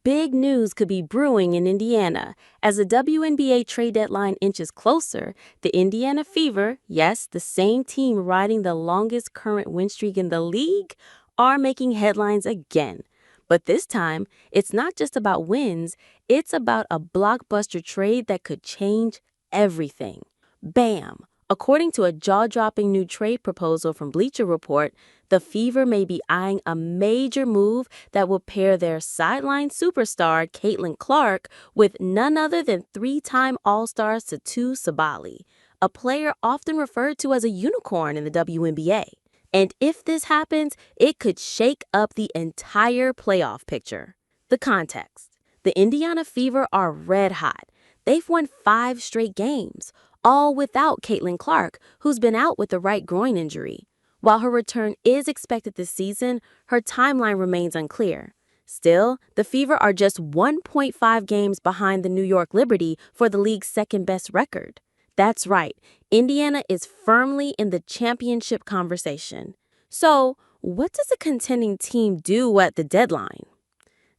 Big news could be brewing in Indiana. As the WNBA trade deadline inches closer, the Indiana Fever, yes, the same team riding the longest current win streak in the league, are making headlines again. But this time, it's not just about wins, it's about a blockbuster trade that could change everything. Bam! According to a jaw-dropping new trade proposal from Bleacher Report, the Fever may be eyeing a major move that will pair their sideline superstar Caitlin Clark with none other than three-time All-Star Satou Sabally, a player often referred to as a unicorn in the WNBA. And if this happens, it could shake up the entire playoff picture. The context. The Indiana Fever are red hot. They've won 5 straight games, all without Caitlin Clark, who's been out with a right groin injury. While her return is expected this season, her timeline remains unclear. Still, the Fever are just 1.5 games behind the New York Liberty for the league's second-best record. That's right, Indiana is firmly in the championship conversation. So, what does a contending team do at the deadline?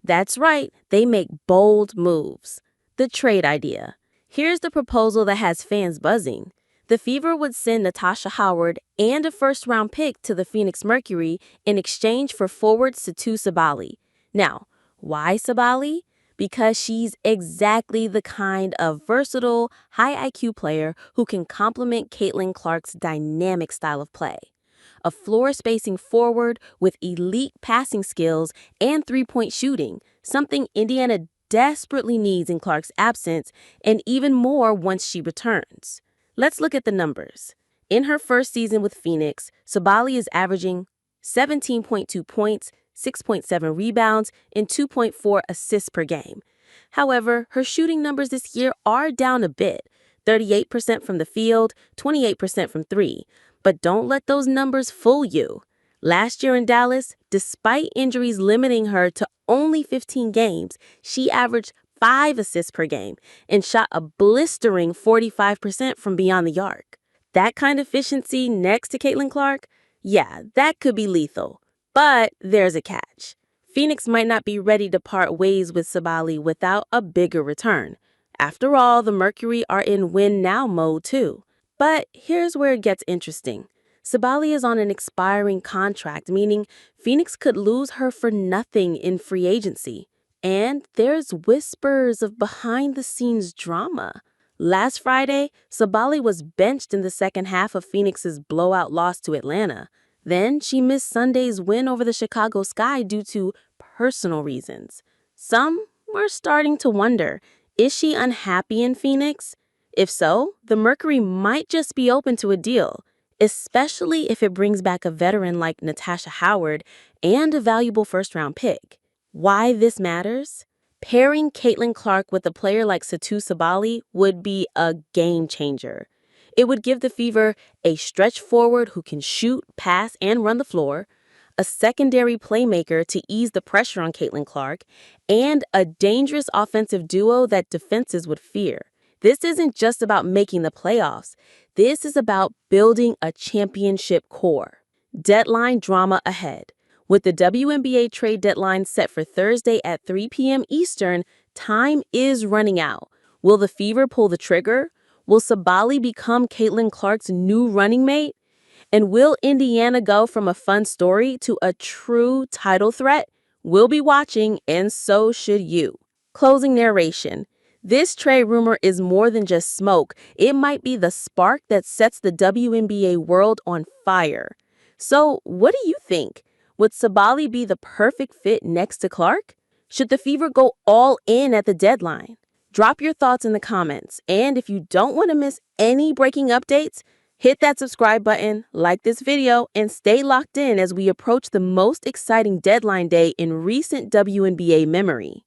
That's right, they make bold moves. The trade idea. Here's the proposal that has fans buzzing. The Fever would send Natasha Howard and a first-round pick to the Phoenix Mercury in exchange for forward Satou Sabally. Now, why Sabally? Because she's exactly the kind of versatile, high IQ player who can complement Caitlin Clark's dynamic style of play. A floor-spacing forward with elite passing skills and three-point shooting, something Indiana desperately needs in Clark's absence, and even more once she returns. Let's look at the numbers. In her first season with Phoenix, Sabally is averaging 17.2 points, 6.7 rebounds, and 2.4 assists per game. However, her shooting numbers this year are down a bit, 38% from the field, 28% from three. But don't let those numbers fool you. Last year in Dallas, despite injuries limiting her to only 15 games, she averaged 5 assists per game and shot a blistering 45% from beyond the arc. That kind of efficiency next to Caitlin Clark? Yeah, that could be lethal. But there's a catch. Phoenix might not be ready to part ways with Sabally without a bigger return. After all, the Mercury are in win-now mode too. But here's where it gets interesting. Sabally is on an expiring contract, meaning Phoenix could lose her for nothing in free agency. And there's whispers of behind-the-scenes drama. Last Friday, Sabally was benched in the second half of Phoenix's blowout loss to Atlanta. Then she missed Sunday's win over the Chicago Sky due to personal reasons. Some were starting to wonder, is she unhappy in Phoenix? If so, the Mercury might just be open to a deal, especially if it brings back a veteran like Natasha Howard and a valuable first-round pick. Why this matters? Pairing Caitlin Clark with a player like Satou Sabally would be a game changer. It would give the Fever a stretch forward who can shoot, pass, and run the floor, a secondary playmaker to ease the pressure on Caitlin Clark, and a dangerous offensive duo that defenses would fear. This isn't just about making the playoffs. This is about building a championship core. Deadline drama ahead. With the WNBA trade deadline set for Thursday at 3 p.m. Eastern, time is running out. Will the Fever pull the trigger? Will Sabally become Caitlin Clark's new running mate? And will Indiana go from a fun story to a true title threat? We'll be watching, and so should you. Closing narration. This trade rumor is more than just smoke. It might be the spark that sets the WNBA world on fire. So, what do you think? Would Sabally be the perfect fit next to Clark? Should the Fever go all in at the deadline? Drop your thoughts in the comments. And if you don't want to miss any breaking updates, hit that subscribe button, like this video, and stay locked in as we approach the most exciting deadline day in recent WNBA memory.